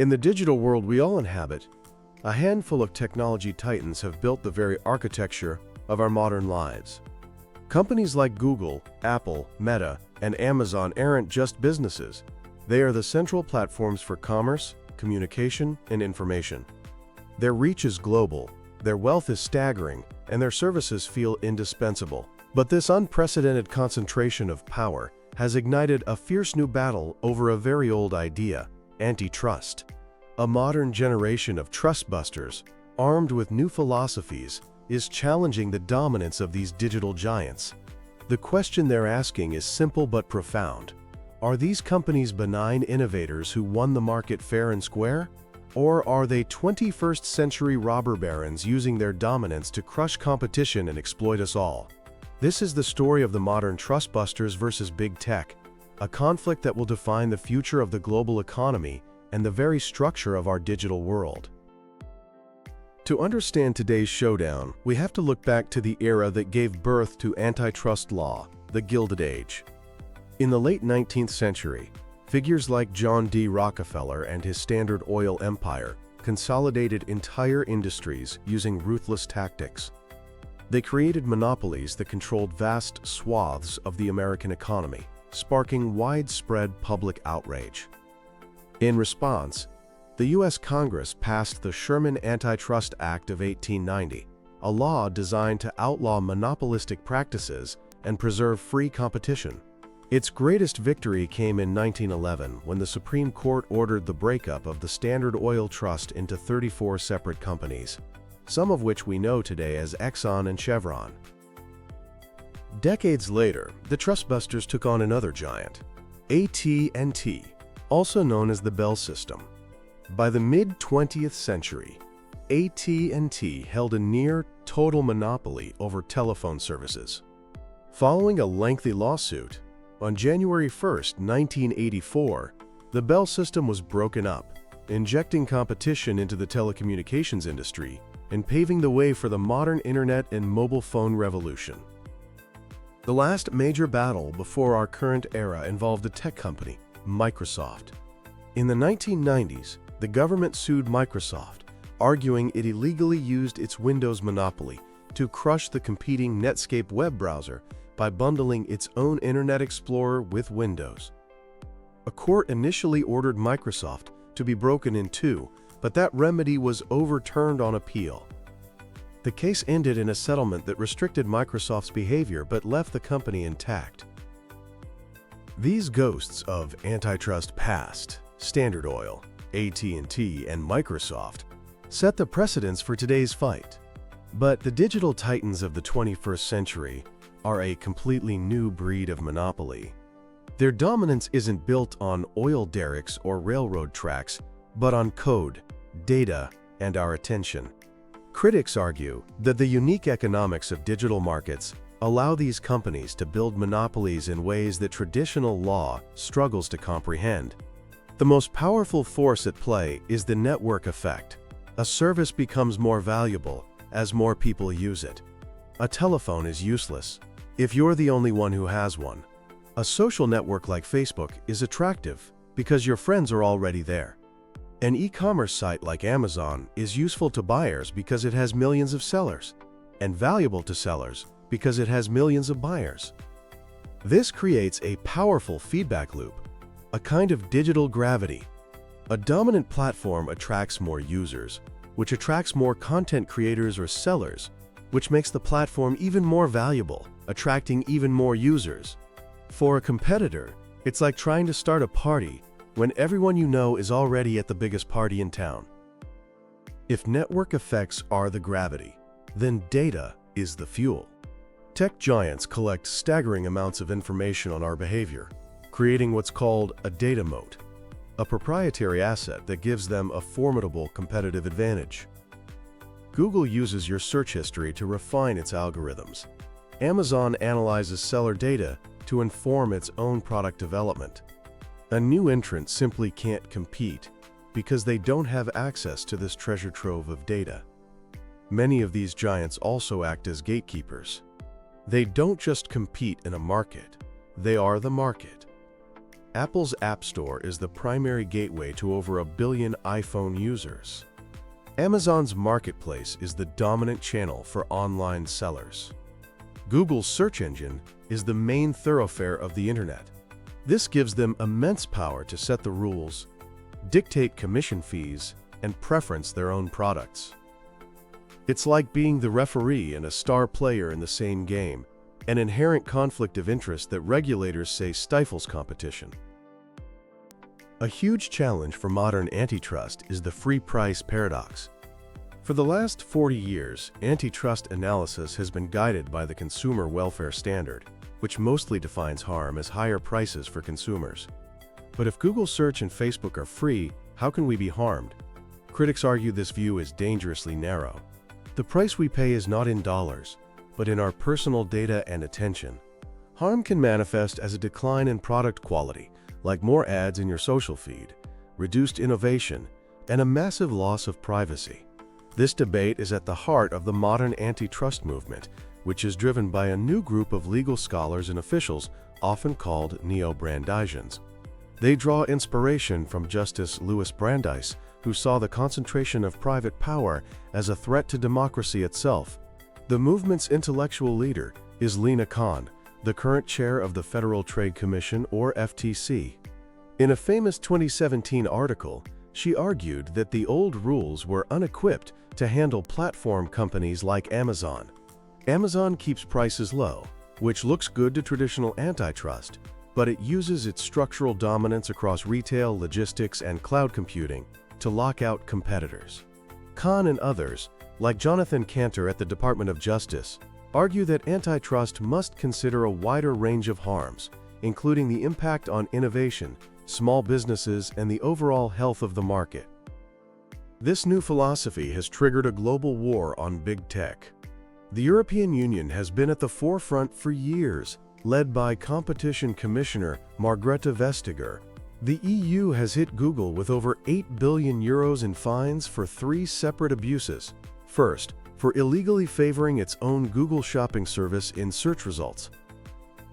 In the digital world we all inhabit, a handful of technology titans have built the very architecture of our modern lives. Companies like Google, Apple, Meta, and Amazon aren't just businesses. They are the central platforms for commerce, communication, and information. Their reach is global, their wealth is staggering, and their services feel indispensable. But this unprecedented concentration of power has ignited a fierce new battle over a very old idea: antitrust. A modern generation of trustbusters, armed with new philosophies, is challenging the dominance of these digital giants. The question they're asking is simple but profound. Are these companies benign innovators who won the market fair and square? Or are they 21st century robber barons using their dominance to crush competition and exploit us all? This is the story of the modern trustbusters versus big tech, a conflict that will define the future of the global economy and the very structure of our digital world. To understand today's showdown, we have to look back to the era that gave birth to antitrust law, the Gilded Age. In the late 19th century, figures like John D. Rockefeller and his Standard Oil empire consolidated entire industries using ruthless tactics. They created monopolies that controlled vast swaths of the American economy, sparking widespread public outrage. In response, the U.S. Congress passed the Sherman Antitrust Act of 1890, a law designed to outlaw monopolistic practices and preserve free competition. Its greatest victory came in 1911 when the Supreme Court ordered the breakup of the Standard Oil Trust into 34 separate companies, some of which we know today as Exxon and Chevron. Decades later, the Trustbusters took on another giant, AT&T, also known as the Bell System. By the mid-20th century, AT&T held a near-total monopoly over telephone services. Following a lengthy lawsuit, on January 1, 1984, the Bell System was broken up, injecting competition into the telecommunications industry and paving the way for the modern internet and mobile phone revolution. The last major battle before our current era involved a tech company, Microsoft. In the 1990s, the government sued Microsoft, arguing it illegally used its Windows monopoly to crush the competing Netscape web browser by bundling its own Internet Explorer with Windows. A court initially ordered Microsoft to be broken in two, but that remedy was overturned on appeal. The case ended in a settlement that restricted Microsoft's behavior but left the company intact. These ghosts of antitrust past, Standard Oil, AT&T, and Microsoft, set the precedents for today's fight. But the digital titans of the 21st century are a completely new breed of monopoly. Their dominance isn't built on oil derricks or railroad tracks, but on code, data, and our attention. Critics argue that the unique economics of digital markets allow these companies to build monopolies in ways that traditional law struggles to comprehend. The most powerful force at play is the network effect. A service becomes more valuable as more people use it. A telephone is useless if you're the only one who has one. A social network like Facebook is attractive because your friends are already there. An e-commerce site like Amazon is useful to buyers because it has millions of sellers, and valuable to sellers because it has millions of buyers. This creates a powerful feedback loop, a kind of digital gravity. A dominant platform attracts more users, which attracts more content creators or sellers, which makes the platform even more valuable, attracting even more users. For a competitor, it's like trying to start a party when everyone you know is already at the biggest party in town. If network effects are the gravity, then data is the fuel. Tech giants collect staggering amounts of information on our behavior, creating what's called a data moat, a proprietary asset that gives them a formidable competitive advantage. Google uses your search history to refine its algorithms. Amazon analyzes seller data to inform its own product development. A new entrant simply can't compete because they don't have access to this treasure trove of data. Many of these giants also act as gatekeepers. They don't just compete in a market, they are the market. Apple's App Store is the primary gateway to over 1 billion iPhone users. Amazon's marketplace is the dominant channel for online sellers. Google's search engine is the main thoroughfare of the internet. This gives them immense power to set the rules, dictate commission fees, and preference their own products. It's like being the referee and a star player in the same game, an inherent conflict of interest that regulators say stifles competition. A huge challenge for modern antitrust is the free price paradox. For the last 40 years, antitrust analysis has been guided by the consumer welfare standard, which mostly defines harm as higher prices for consumers. But if Google Search and Facebook are free, how can we be harmed? Critics argue this view is dangerously narrow. The price we pay is not in dollars, but in our personal data and attention. Harm can manifest as a decline in product quality, like more ads in your social feed, reduced innovation, and a massive loss of privacy. This debate is at the heart of the modern antitrust movement, which is driven by a new group of legal scholars and officials, often called neo-Brandeisians. They draw inspiration from Justice Louis Brandeis, who saw the concentration of private power as a threat to democracy itself. The movement's intellectual leader is Lina Khan, the current chair of the Federal Trade Commission, or FTC. In a famous 2017 article, she argued that the old rules were unequipped to handle platform companies like Amazon. Amazon keeps prices low, which looks good to traditional antitrust, but it uses its structural dominance across retail, logistics, and cloud computing to lock out competitors. Khan and others, like Jonathan Cantor at the Department of Justice, argue that antitrust must consider a wider range of harms, including the impact on innovation, small businesses, and the overall health of the market. This new philosophy has triggered a global war on big tech. The European Union has been at the forefront for years, led by Competition Commissioner Margrethe Vestager. The EU has hit Google with over €8 billion in fines for 3 separate abuses. First, for illegally favoring its own Google shopping service in search results.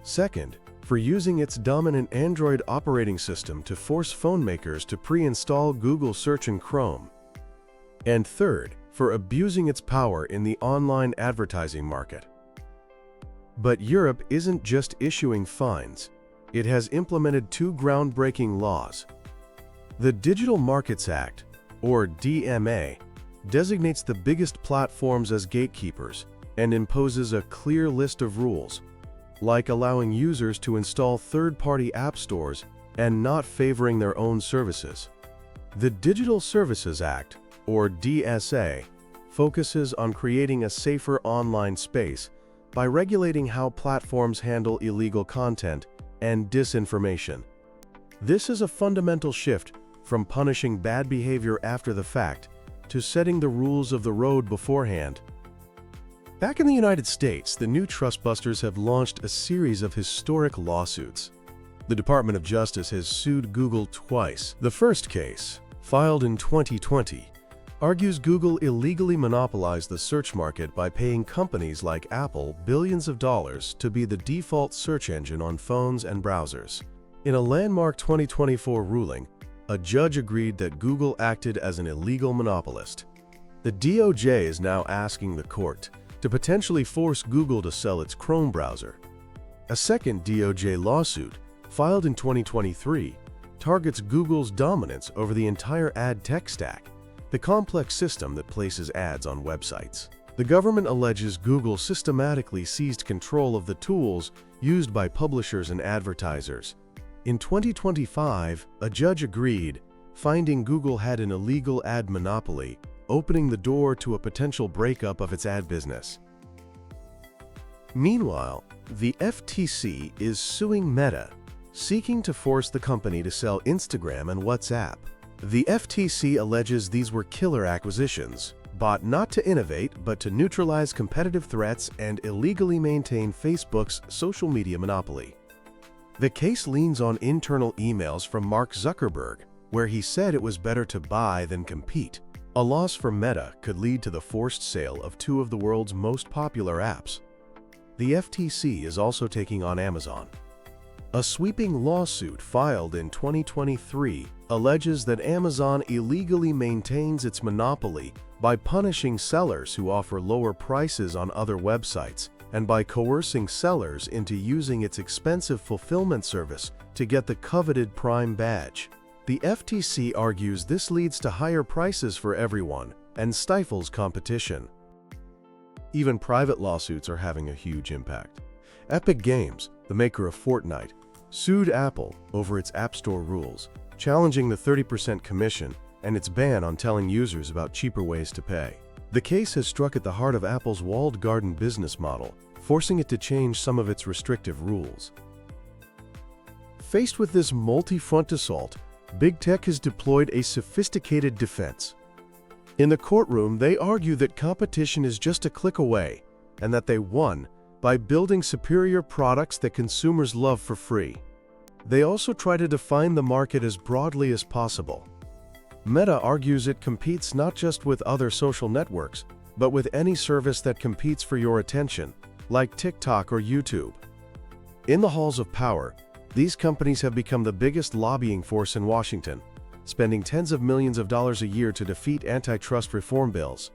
Second, for using its dominant Android operating system to force phone makers to pre-install Google Search in Chrome. And third, for abusing its power in the online advertising market. But Europe isn't just issuing fines. It has implemented 2 groundbreaking laws. The Digital Markets Act, or DMA, designates the biggest platforms as gatekeepers and imposes a clear list of rules, like allowing users to install third-party app stores and not favoring their own services. The Digital Services Act, or DSA, focuses on creating a safer online space by regulating how platforms handle illegal content and disinformation. This is a fundamental shift from punishing bad behavior after the fact to setting the rules of the road beforehand. Back in the United States, the new Trustbusters have launched a series of historic lawsuits. The Department of Justice has sued Google twice. The first case, filed in 2020, argues Google illegally monopolized the search market by paying companies like Apple billions of dollars to be the default search engine on phones and browsers. In a landmark 2024 ruling, a judge agreed that Google acted as an illegal monopolist. The DOJ is now asking the court to potentially force Google to sell its Chrome browser. A second DOJ lawsuit, filed in 2023, targets Google's dominance over the entire ad tech stack, the complex system that places ads on websites. The government alleges Google systematically seized control of the tools used by publishers and advertisers. In 2025, a judge agreed, finding Google had an illegal ad monopoly, opening the door to a potential breakup of its ad business. Meanwhile, the FTC is suing Meta, seeking to force the company to sell Instagram and WhatsApp. The FTC alleges these were killer acquisitions, bought not to innovate but to neutralize competitive threats and illegally maintain Facebook's social media monopoly. The case leans on internal emails from Mark Zuckerberg, where he said it was better to buy than compete. A loss for Meta could lead to the forced sale of 2 of the world's most popular apps. The FTC is also taking on Amazon. A sweeping lawsuit filed in 2023 alleges that Amazon illegally maintains its monopoly by punishing sellers who offer lower prices on other websites and by coercing sellers into using its expensive fulfillment service to get the coveted Prime badge. The FTC argues this leads to higher prices for everyone and stifles competition. Even private lawsuits are having a huge impact. Epic Games, the maker of Fortnite, sued Apple over its App Store rules, challenging the 30% commission and its ban on telling users about cheaper ways to pay. The case has struck at the heart of Apple's walled garden business model, forcing it to change some of its restrictive rules. Faced with this multi-front assault, Big Tech has deployed a sophisticated defense. In the courtroom, they argue that competition is just a click away and that they won by building superior products that consumers love for free. They also try to define the market as broadly as possible. Meta argues it competes not just with other social networks, but with any service that competes for your attention, like TikTok or YouTube. In the halls of power, these companies have become the biggest lobbying force in Washington, spending tens of millions of dollars a year to defeat antitrust reform bills.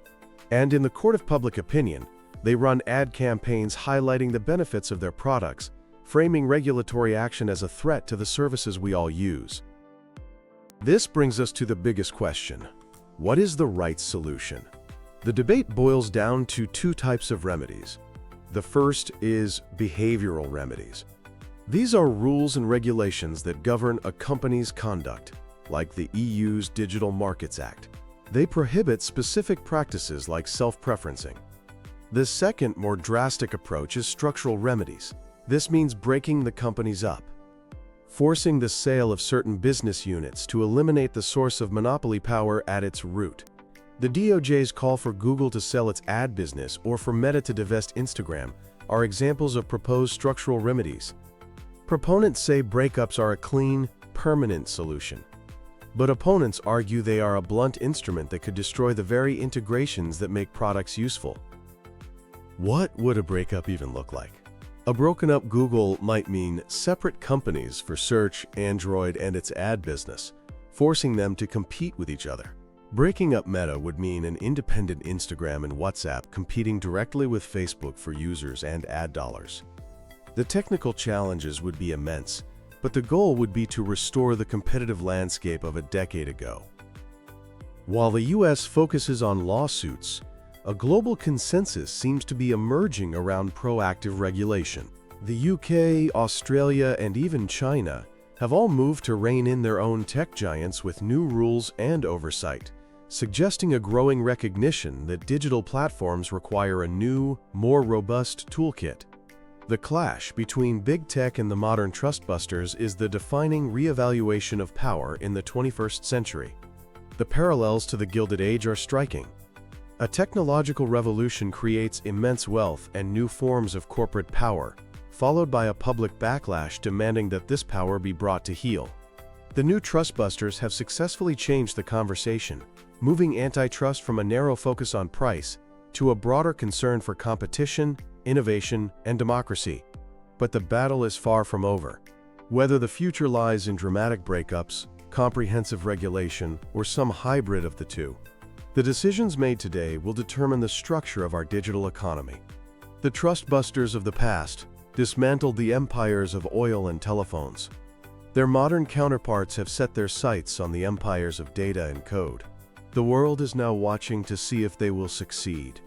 And in the court of public opinion, they run ad campaigns highlighting the benefits of their products, framing regulatory action as a threat to the services we all use. This brings us to the biggest question: what is the right solution? The debate boils down to two types of remedies. The first is behavioral remedies. These are rules and regulations that govern a company's conduct, like the EU's Digital Markets Act. They prohibit specific practices like self-preferencing. The second, more drastic approach is structural remedies. This means breaking the companies up, forcing the sale of certain business units to eliminate the source of monopoly power at its root. The DOJ's call for Google to sell its ad business or for Meta to divest Instagram are examples of proposed structural remedies. Proponents say breakups are a clean, permanent solution. But opponents argue they are a blunt instrument that could destroy the very integrations that make products useful. What would a breakup even look like? A broken-up Google might mean separate companies for search, Android, and its ad business, forcing them to compete with each other. Breaking up Meta would mean an independent Instagram and WhatsApp competing directly with Facebook for users and ad dollars. The technical challenges would be immense, but the goal would be to restore the competitive landscape of a decade ago. While the US focuses on lawsuits, a global consensus seems to be emerging around proactive regulation. The UK, Australia, and even China have all moved to rein in their own tech giants with new rules and oversight, suggesting a growing recognition that digital platforms require a new, more robust toolkit. The clash between big tech and the modern Trustbusters is the defining reevaluation of power in the 21st century. The parallels to the Gilded Age are striking. A technological revolution creates immense wealth and new forms of corporate power, followed by a public backlash demanding that this power be brought to heel. The new Trustbusters have successfully changed the conversation, moving antitrust from a narrow focus on price to a broader concern for competition, innovation, and democracy. But the battle is far from over. Whether the future lies in dramatic breakups, comprehensive regulation, or some hybrid of the two, the decisions made today will determine the structure of our digital economy. The Trustbusters of the past dismantled the empires of oil and telephones. Their modern counterparts have set their sights on the empires of data and code. The world is now watching to see if they will succeed.